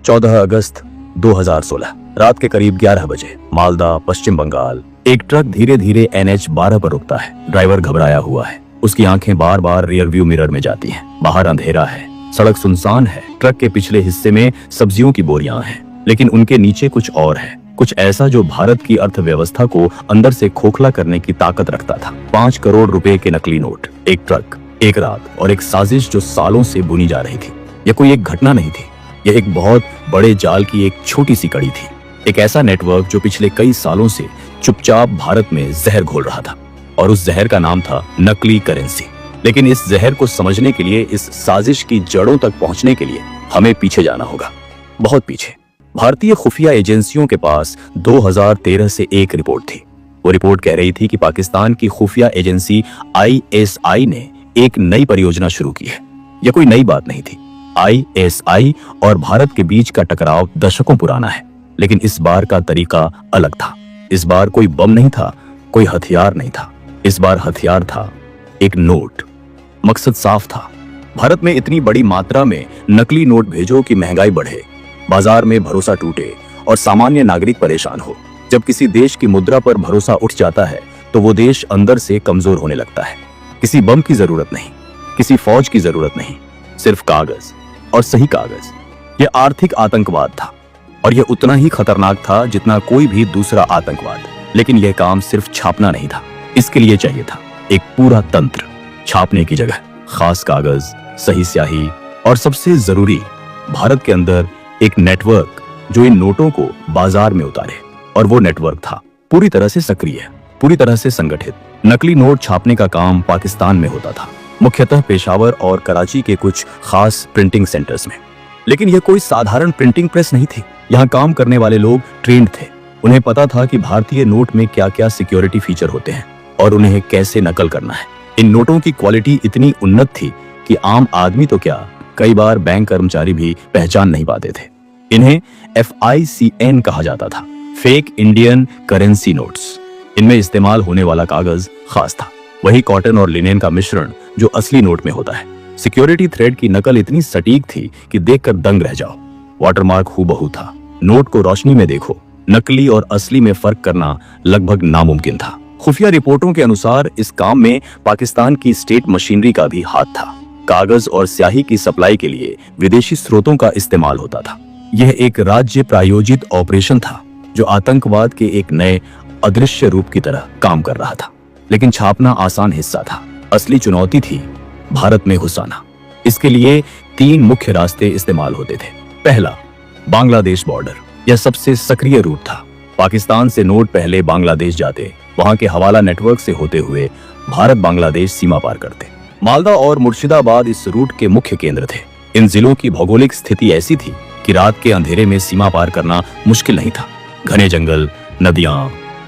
14 अगस्त 2016 रात के करीब 11 बजे मालदा, पश्चिम बंगाल। एक ट्रक धीरे धीरे NH 12 पर रुकता है। ड्राइवर घबराया हुआ है। उसकी आंखें बार बार रियर व्यू मिरर में जाती हैं। बाहर अंधेरा है, सड़क सुनसान है। ट्रक के पिछले हिस्से में सब्जियों की बोरियां हैं, लेकिन उनके नीचे कुछ और है, कुछ ऐसा जो भारत की अर्थव्यवस्था को अंदर से खोखला करने की ताकत रखता था। 5 करोड़ रुपए के नकली नोट, एक ट्रक, एक रात और एक साजिश जो सालों से बुनी जा रही थी। यह कोई एक घटना नहीं थी, यह एक बहुत बड़े जाल की एक छोटी सी कड़ी थी। एक ऐसा नेटवर्क जो पिछले कई सालों से चुपचाप भारत में जहर घोल रहा था, और उस जहर का नाम था नकली करेंसी। लेकिन इस जहर को समझने के लिए, इस साजिश की जड़ों तक पहुंचने के लिए हमें पीछे जाना होगा, बहुत पीछे। भारतीय खुफिया एजेंसियों के पास 2013 से एक रिपोर्ट थी। वो रिपोर्ट कह रही थी कि पाकिस्तान की खुफिया एजेंसी ISI ने एक नई परियोजना शुरू की है। यह कोई नई बात नहीं थी। ISI और भारत के बीच का टकराव दशकों पुराना है, लेकिन इस बार का तरीका अलग था। इस बार कोई बम नहीं था, कोई हथियार नहीं था। इस बार हथियार था एक नोट। मकसद साफ था, भारत में इतनी बड़ी मात्रा में नकली नोट भेजो कि महंगाई बढ़े, बाजार में भरोसा टूटे और सामान्य नागरिक परेशान हो। जब किसी देश की मुद्रा पर भरोसा उठ जाता है तो वो देश अंदर से कमजोर होने लगता है। किसी बम की जरूरत नहीं, किसी फौज की जरूरत नहीं, सिर्फ कागज, और सही कागज। यह आर्थिक आतंकवाद था, और यह उतना ही खतरनाक था जितना कोई भी दूसरा आतंकवाद। लेकिन यह काम सिर्फ छापना नहीं था, इसके लिए चाहिए था एक पूरा तंत्र। छापने की जगह खास कागज, सही स्याही, और सबसे जरूरी, भारत के अंदर एक नेटवर्क जो इन नोटों को बाजार में उतारे। और वो नेटवर्क था पूरी तरह से सक्रिय, पूरी तरह से संगठित। नकली नोट छापने का काम पाकिस्तान में होता था, मुख्यतः पेशावर और कराची के कुछ खास प्रिंटिंग सेंटर्स में। लेकिन यह कोई साधारण प्रिंटिंग प्रेस नहीं थी। यहाँ काम करने वाले लोग ट्रेंड थे। उन्हें पता था कि भारतीय नोट में क्या क्या सिक्योरिटी फीचर होते हैं और उन्हें कैसे नकल करना है। इन नोटों की क्वालिटी इतनी उन्नत थी कि आम आदमी तो क्या, कई बार बैंक कर्मचारी भी पहचान नहीं पाते थे। इन्हें FICN कहा जाता था, फेक इंडियन करेंसी नोट्स। इनमें इस्तेमाल होने वाला कागज खास था, वही कॉटन और लिनेन का मिश्रण जो असली नोट में होता है। सिक्योरिटी थ्रेड की नकल इतनी सटीक थी कि देखकर दंग रह जाओ। वाटरमार्क हूबहू था। नोट को रोशनी में देखो, नकली और असली में फर्क करना लगभग नामुमकिन था। खुफिया रिपोर्टों के अनुसार इस काम में पाकिस्तान की स्टेट मशीनरी का भी हाथ था। कागज और स्याही की सप्लाई के लिए विदेशी स्रोतों का इस्तेमाल होता था। यह एक राज्य प्रायोजित ऑपरेशन था जो आतंकवाद के एक नए अदृश्य रूप की तरह काम कर रहा था। लेकिन छापना आसान हिस्सा था, असली चुनौती थी भारत में घुसाना। इसके लिए 3 मुख्य रास्ते इस्तेमाल होते थे। पहला, बांग्लादेश बॉर्डर। यह सबसे सक्रिय रूट था। पाकिस्तान से नोट पहले बांग्लादेश जाते, वहां के हवाला नेटवर्क से होते हुए भारत बांग्लादेश सीमा पार करते। मालदा और मुर्शिदाबाद इस रूट के मुख्य केंद्र थे। इन जिलों की भौगोलिक स्थिति ऐसी थी कि रात के अंधेरे में सीमा पार करना मुश्किल नहीं था। घने जंगल, नदियां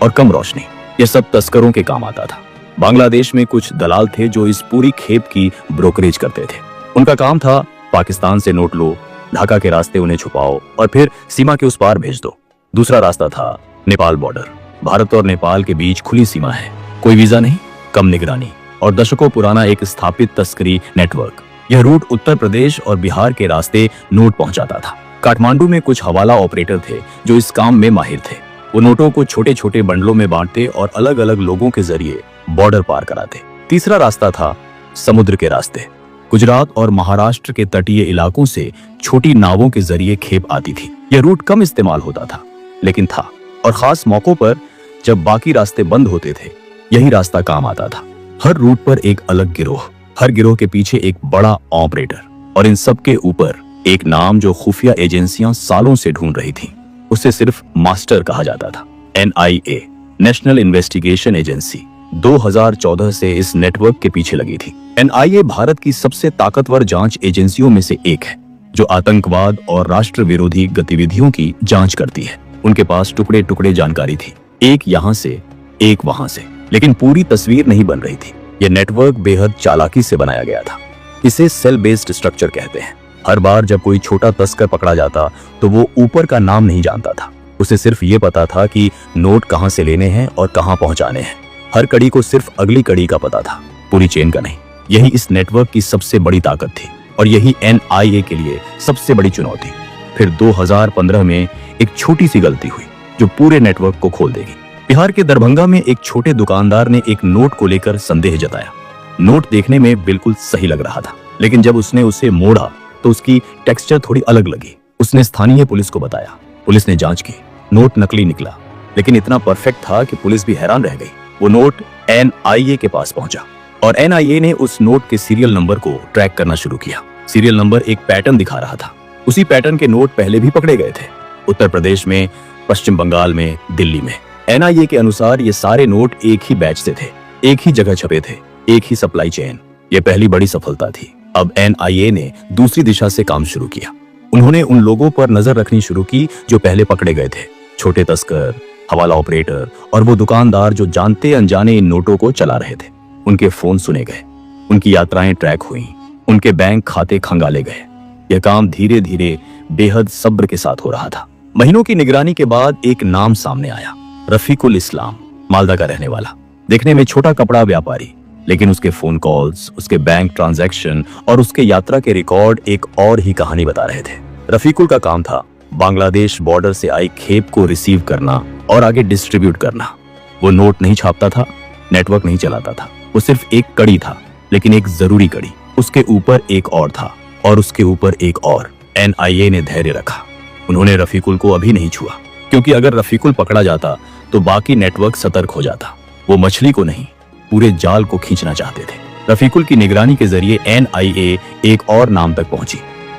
और कम रोशनी, यह सब तस्करों के काम आता था। बांग्लादेश में कुछ दलाल थे जो इस पूरी खेप की ब्रोकरेज करते थे। उनका काम था पाकिस्तान से नोट लो, ढाका के रास्ते उन्हें छुपाओ और फिर सीमा के उस पार भेज दो। दूसरा रास्ता था नेपाल बॉर्डर। भारत और नेपाल के बीच खुली सीमा है, कोई वीजा नहीं, कम निगरानी और दशकों पुराना एक स्थापित तस्करी नेटवर्क। यह रूट उत्तर प्रदेश और बिहार के रास्ते नोट पहुंचाता था। काठमांडू में कुछ हवाला ऑपरेटर थे जो इस काम में माहिर थे। वो नोटों को छोटे छोटे बंडलों में बांटते और अलग अलग लोगों के जरिए बॉर्डर पार कराते। तीसरा रास्ता था समुद्र के रास्ते। गुजरात और महाराष्ट्र के तटीय इलाकों से छोटी नावों के जरिए खेप आती थी। यह रूट कम इस्तेमाल होता था, लेकिन था, और खास मौकों पर जब बाकी रास्ते बंद होते थे, यही रास्ता काम आता था। हर रूट पर एक अलग गिरोह, हर गिरोह के पीछे एक बड़ा ऑपरेटर, और इन सब के ऊपर एक नाम जो खुफिया एजेंसियां सालों से ढूंढ रही थी। उसे सिर्फ मास्टर कहा जाता था, NIA, नेशनल इन्वेस्टिगेशन एजेंसी। 2014 से इस नेटवर्क के पीछे लगी थी। NIA भारत की सबसे ताकतवर जांच एजेंसियों में से एक है, जो आतंकवाद और राष्ट्र विरोधी गतिविधियों की जांच करती है। उनके पास टुकड़े टुकड़े जानकारी थी, एक यहाँ से एक वहां से, लेकिन पूरी तस्वीर नहीं बन रही थी। यह नेटवर्क बेहद चालाकी से बनाया गया था। इसे सेल बेस्ड स्ट्रक्चर कहते हैं। हर बार जब कोई छोटा तस्कर पकड़ा जाता तो वो ऊपर का नाम नहीं जानता था। उसे सिर्फ ये पता था कि नोट कहां से लेने हैं और कहां पहुंचाने हैं। हर कड़ी को सिर्फ अगली कड़ी का पता था, पूरी चेन का नहीं। यही इस नेटवर्क की सबसे बड़ी ताकत थी और यही NIA के लिए सबसे बड़ी चुनौती। फिर 2015 में एक छोटी सी गलती हुई जो पूरे नेटवर्क को खोल देगी। बिहार के दरभंगा में एक छोटे दुकानदार ने एक नोट को लेकर संदेह जताया। नोट देखने में बिल्कुल सही लग रहा था, लेकिन जब उसने उसे मोड़ा तो उसकी टेक्सचर थोड़ी अलग लगी। उसने स्थानीय पुलिस को बताया। पुलिस ने जांच की, नोट नकली निकला, लेकिन इतना परफेक्ट था कि पुलिस भी हैरान रह गई। वो नोट NIA के पास पहुंचा और NIA ने उस नोट के सीरियल नंबर को ट्रैक करना शुरू किया। सीरियल नंबर एक पैटर्न दिखा रहा था। उसी पैटर्न के नोट पहले भी पकड़े गए थे, उत्तर प्रदेश में, पश्चिम बंगाल में, दिल्ली में। NIA के अनुसार ये सारे नोट एक ही बैच से थे, एक ही जगह छपे थे, एक ही सप्लाई चेन। ये पहली बड़ी सफलता थी। अब NIA ने दूसरी दिशा से काम शुरू किया। उन्होंने उन लोगों पर नजर रखनी शुरू की जो पहले पकड़े गए थे, छोटे तस्कर, हवाला ऑपरेटर और वो दुकानदार जो जानते अनजाने इन नोटों को चला रहे थे। उनके फोन सुने गए, उनकी यात्राएं ट्रैक हुई, उनके बैंक खाते खंगाले गए। यह काम धीरे धीरे बेहद सब्र के साथ हो रहा था। महीनों की निगरानी के बाद एक नाम सामने आया, रफीकुल इस्लाम, मालदा का रहने वाला, देखने में छोटा कपड़ा व्यापारी, लेकिन उसके फोन कॉल्स, उसके बैंक ट्रांजैक्शन और उसके यात्रा के रिकॉर्ड एक और ही कहानी बता रहे थे। रफीकुल का काम था बांग्लादेश बॉर्डर से आई खेप को रिसीव करना और आगे डिस्ट्रीब्यूट करना। वो नोट नहीं छापता था, नेटवर्क नहीं चलाता था, वो सिर्फ एक कड़ी था, लेकिन एक जरूरी कड़ी। उसके ऊपर एक और था और उसके ऊपर एक और। NIA ने धैर्य रखा। उन्होंने रफीकुल को अभी नहीं छुआ, क्योंकि अगर रफीकुल पकड़ा जाता तो बाकी नेटवर्क सतर्क हो जाता। वो मछली को नहीं, पूरे जाल को खींचना चाहते थे। रफीकुल की निगरानी के जरिए NIA एक और नाम तक पहुंची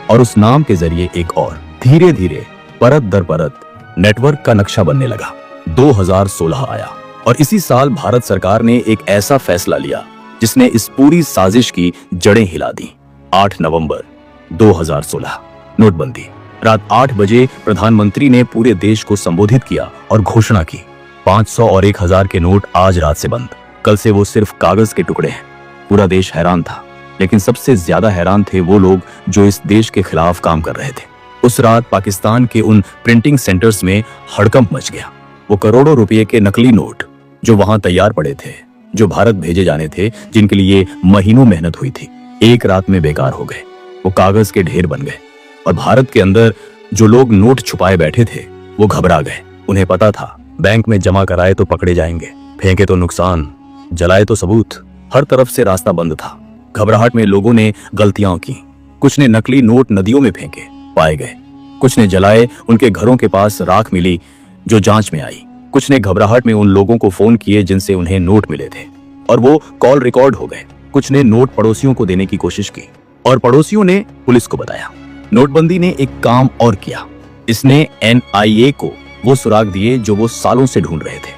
और उस नाम के जरिए एक और। धीरे धीरे परत दर परत नेटवर्क का नक्शा बनने लगा। 2016 आया और इसी साल भारत सरकार ने एक ऐसा फैसला लिया जिसने इस पूरी साजिश की जड़ें हिला दी। 8 नवंबर 2016, नोटबंदी। रात 8 बजे प्रधानमंत्री ने पूरे देश को संबोधित किया और घोषणा की, 500 और 1000 के नोट आज रात से बंद। कल से वो सिर्फ कागज के टुकड़े हैं। पूरा देश हैरान था, लेकिन सबसे ज्यादा हैरान थे वो लोग जो इस देश के खिलाफ काम कर रहे थे। उस रात पाकिस्तान के उन प्रिंटिंग सेंटर्स में हड़कंप मच गया। वो करोड़ों रुपए के नकली नोट जो वहां तैयार पड़े थे, जो भारत भेजे जाने थे, जिनके लिए महीनों मेहनत हुई थी, एक रात में बेकार हो गए। वो कागज के ढेर बन गए और भारत के अंदर जो लोग नोट छुपाए बैठे थे वो घबरा गए। उन्हें पता था बैंक में जमा कराए तो पकड़े जाएंगे, फेंके तो नुकसान, जलाए तो सबूत। हर तरफ से रास्ता बंद था। घबराहट में लोगों ने गलतियां की। कुछ ने नकली नोट नदियों में फेंके, पाए गए। कुछ ने जलाए, उनके घरों के पास राख मिली जो जांच में आई। कुछ ने घबराहट में उन लोगों को फोन किए जिनसे उन्हें नोट मिले थे और वो कॉल रिकॉर्ड हो गए। कुछ ने नोट पड़ोसियों को देने की कोशिश की और पड़ोसियों ने पुलिस को बताया। नोटबंदी ने एक काम और किया, इसने NIA को वो सुराग दिए जो वो सालों से ढूंढ रहे थे।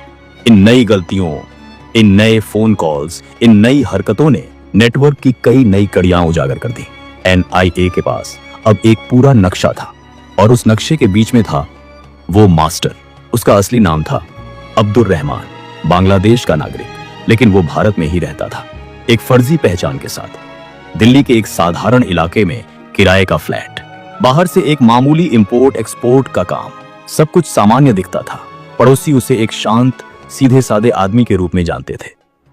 इन नई गलतियों, इन नए फोन कॉल्स, इन नई हरकतों ने नेटवर्क की कई नई कड़ियां उजागर कर दी। NIA के पास अब एक पूरा नक्शा था और उस नक्शे के बीच में था वो मास्टर। उसका असली नाम था अब्दुर रहमान, बांग्लादेश का नागरिक, लेकिन वो भारत में ही रहता था, एक फर्जी पहचान के साथ। दिल्ली के एक साधारण इलाके में किराए का फ्लैट, बाहर से एक मामूली इंपोर्ट एक्सपोर्ट का काम। सब कुछ सामान्य दिखता था। पड़ोसी उसे एक शांत, सीधे सादे आदमी के रूप में जानते थे।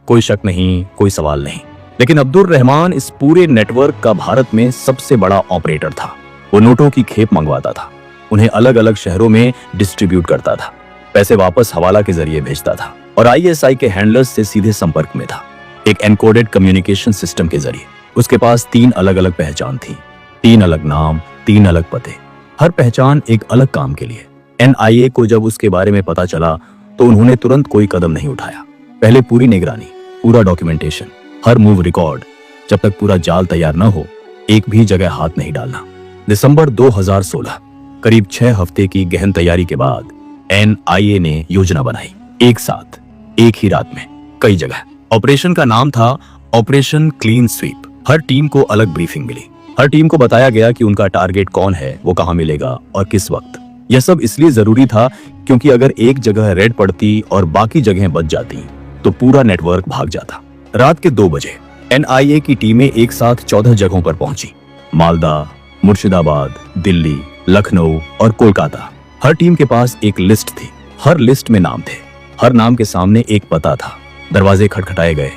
कोई शक नहीं, कोई सवाल नहीं। लेकिन अब्दुर रहमान इस पूरे नेटवर्क का भारत में सबसे बड़ा ऑपरेटर था। वो नोटों की खेप मंगवाता था, उन्हें अलग अलग शहरों में डिस्ट्रीब्यूट करता था, पैसे वापस हवाला के जरिए भेजता था और ISI के हैंडलर्स से सीधे संपर्क में था, एक एनकोडेड कम्युनिकेशन सिस्टम के जरिए। उसके पास 3 अलग अलग पहचान थी, 3 अलग नाम, 3 अलग पते, हर पहचान एक अलग काम के लिए। NIA को जब उसके बारे में पता चला तो उन्होंने तुरंत कोई कदम नहीं उठाया। पहले पूरी निगरानी, पूरा डॉक्यूमेंटेशन, हर मूव रिकॉर्ड। जब तक पूरा जाल तैयार न हो, एक भी जगह हाथ नहीं डालना। दिसंबर 2016, करीब 6 हफ्ते की गहन तैयारी के बाद NIA ने योजना बनाई। एक साथ, एक ही रात में, कई जगह। ऑपरेशन का नाम था ऑपरेशन क्लीन स्वीप। हर टीम को अलग ब्रीफिंग मिली। हर टीम को बताया गया कि उनका टारगेट कौन है, वो कहां मिलेगा और किस वक्त। यह सब इसलिए जरूरी था क्योंकि अगर एक जगह रेड पड़ती और बाकी जगहें बच जाती तो पूरा नेटवर्क भाग जाता। रात के 2 बजे NIA की टीमें एक साथ 14 जगहों पर पहुंची। मालदा, मुर्शिदाबाद, दिल्ली, लखनऊ और कोलकाता। हर टीम के पास एक लिस्ट थी। हर लिस्ट में नाम थे। हर नाम के सामने एक पता था। दरवाजे खटखटाए गए।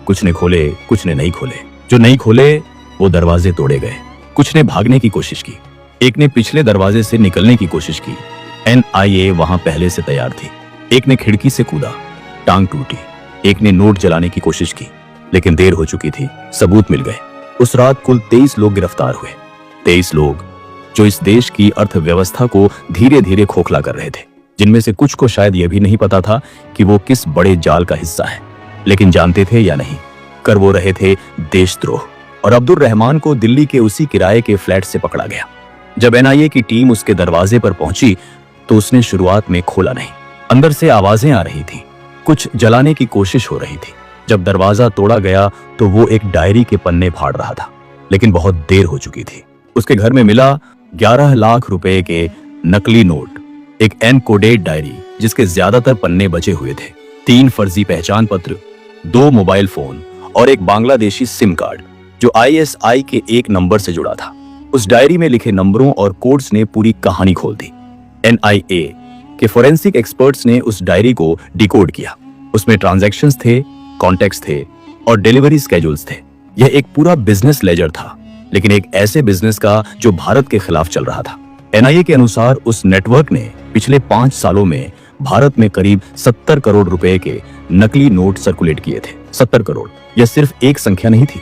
कुछ ने खोले, कुछ ने नहीं खोले। जो नहीं खोले वो दरवाजे तोड़े गए। कुछ ने भागने की कोशिश की, एक ने पिछले दरवाजे से निकलने की कोशिश की। NIA वहां पहले से तैयार थी। एक ने खिड़की से कूदा, टांग टूटी। एक ने नोट जलाने की कोशिश की, लेकिन देर हो चुकी थी, सबूत मिल गए। उस रात कुल 23 लोग गिरफ्तार हुए। 23 लोग जो इस देश की अर्थव्यवस्था को धीरे धीरे खोखला कर रहे थे, जिनमें से कुछ को शायद यह भी नहीं पता था कि वो किस बड़े जाल का हिस्सा है, लेकिन जानते थे या नहीं, कर वो रहे थे देशद्रोह। और अब्दुल रहमान को दिल्ली के उसी किराए के फ्लैट से पकड़ा गया। जब NIA की टीम उसके दरवाजे पर पहुंची तो उसने शुरुआत में खोला नहीं। अंदर से आवाजें आ रही थीं, कुछ जलाने की कोशिश हो रही थी। जब दरवाजा तोड़ा गया तो वो एक डायरी के पन्ने फाड़ रहा था, लेकिन बहुत देर हो चुकी थी। उसके घर में मिला 11 लाख रुपए के नकली नोट, एक एनकोडेड डायरी जिसके ज्यादातर पन्ने बचे हुए थे, 3 फर्जी पहचान पत्र, 2 मोबाइल फोन और एक बांग्लादेशी सिम कार्ड जो ISI के एक नंबर से जुड़ा था। उस डायरी में लिखे नंबरों और कोड्स ने पूरी कहानी खोल दी। NIA के फोरेंसिक एक्सपर्ट्स ने उस डायरी को डिकोड किया। उसमें ट्रांजैक्शंस थे, कॉन्टेक्ट्स थे और डिलीवरी स्केड्यूल्स थे। यह एक पूरा बिजनेस लेजर था, लेकिन एक ऐसे बिजनेस का जो भारत के खिलाफ चल रहा था। NIA के अनुसार उस नेटवर्क ने पिछले 5 सालों में भारत में करीब 70 करोड़ रुपए के नकली नोट सर्कुलेट किए थे। 70 करोड़, यह सिर्फ एक संख्या नहीं थी,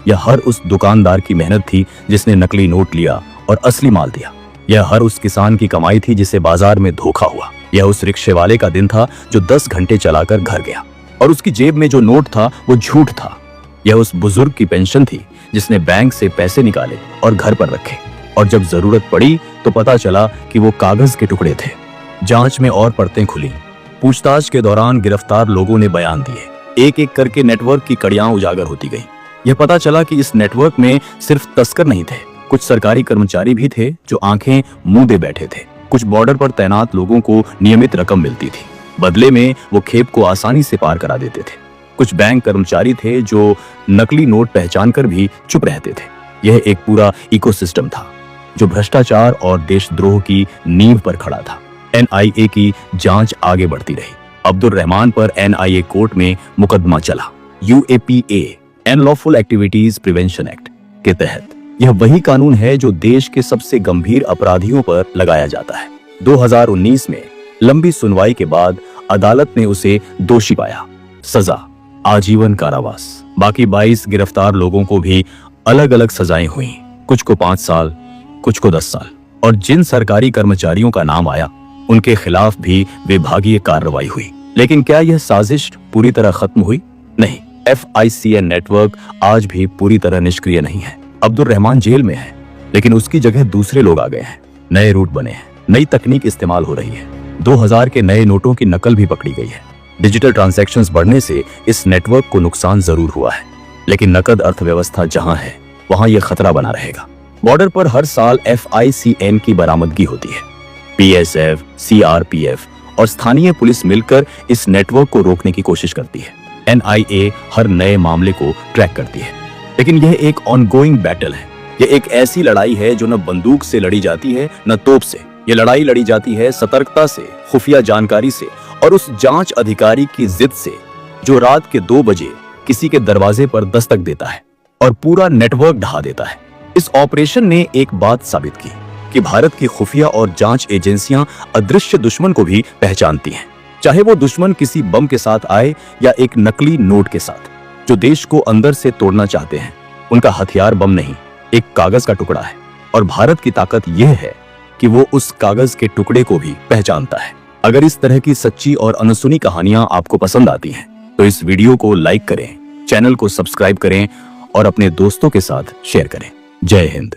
यह हर उस दुकानदार की मेहनत थी जिसने नकली नोट लिया और असली माल दिया। यह हर उस किसान की कमाई थी जिसे बाजार में धोखा हुआ। यह उस रिक्शे वाले का दिन था जो 10 घंटे चलाकर घर गया और उसकी जेब में जो नोट था वो झूठ था। यह उस बुजुर्ग की पेंशन थी जिसने बैंक से पैसे निकाले और घर पर रखे, और जब जरूरत पड़ी तो पता चला कि वो कागज के टुकड़े थे। जांच में और परतें खुली। पूछताछ के दौरान गिरफ्तार लोगों ने बयान दिए। एक एक करके नेटवर्क की कड़ियां उजागर होती गईं। यह पता चला कि इस नेटवर्क में सिर्फ तस्कर नहीं थे, कुछ सरकारी कर्मचारी भी थे जो आंखें मूंदे बैठे थे। कुछ बॉर्डर पर तैनात लोगों को नियमित रकम मिलती थी, बदले में वो खेप को आसानी से पार करा देते थे। कुछ बैंक कर्मचारी थे जो नकली नोट पहचान कर भी चुप रहते थे। यह एक पूरा इकोसिस्टम था जो भ्रष्टाचार और देशद्रोह की नींव पर खड़ा था। NIA की जांच आगे बढ़ती रही। अब्दुल रहमान पर NIA कोर्ट में मुकदमा चला। UAPA unlawful activities prevention act के तहत। यह वही कानून है जो देश के सबसे गंभीर अपराधियों पर लगाया जाता है। 2019 में लंबी सुनवाई के बाद अदालत ने उसे दोषी पाया। सजा आजीवन कारावास। बाकी 22 गिरफ्तार लोगों को भी अलग अलग सजाएं हुई, कुछ को 5 साल, कुछ को 10 साल। और जिन सरकारी कर्मचारियों का नाम आया उनके खिलाफ भी विभागीय कार्रवाई हुई। लेकिन क्या यह साजिश पूरी तरह खत्म हुई? नहीं। FICN नेटवर्क आज भी पूरी तरह निष्क्रिय नहीं है। अब्दुल रहमान जेल में है, लेकिन उसकी जगह दूसरे लोग आ गए हैं। नए रूट बने हैं, नई तकनीक इस्तेमाल हो रही है। 2000 के नए नोटों की नकल भी पकड़ी गई है। डिजिटल ट्रांजैक्शंस बढ़ने से इस नेटवर्क को नुकसान जरूर हुआ है, लेकिन नकद अर्थव्यवस्था जहां है वहां यह खतरा बना रहेगा। बॉर्डर पर हर साल FICN की बरामदगी होती है। PSF, CRPF और स्थानीय पुलिस मिलकर इस नेटवर्क को रोकने की कोशिश करती है। NIA हर नए मामले को ट्रैक करती है, लेकिन यह एक ऑनगोइंग बैटल है। यह एक ऐसी लड़ाई है जो न बंदूक से लड़ी जाती है न तोप से। यह लड़ाई लड़ी जाती है सतर्कता से, खुफिया जानकारी से और उस जांच अधिकारी की जिद से जो रात के 2 बजे किसी के दरवाजे पर दस्तक देता है और पूरा नेटवर्क ढहा देता है। इस ऑपरेशन ने एक बात साबित की कि भारत की खुफिया और जांच एजेंसियां अदृश्य दुश्मन को भी पहचानती हैं, चाहे वो दुश्मन किसी बम के साथ आए या एक नकली नोट के साथ। जो देश को अंदर से तोड़ना चाहते हैं उनका हथियार बम नहीं, एक कागज का टुकड़ा है। और भारत की ताकत यह है कि वो उस कागज के टुकड़े को भी पहचानता है। अगर इस तरह की सच्ची और अनसुनी कहानियां आपको पसंद आती हैं तो इस वीडियो को लाइक करें, चैनल को सब्सक्राइब करें और अपने दोस्तों के साथ शेयर करें। जय हिंद।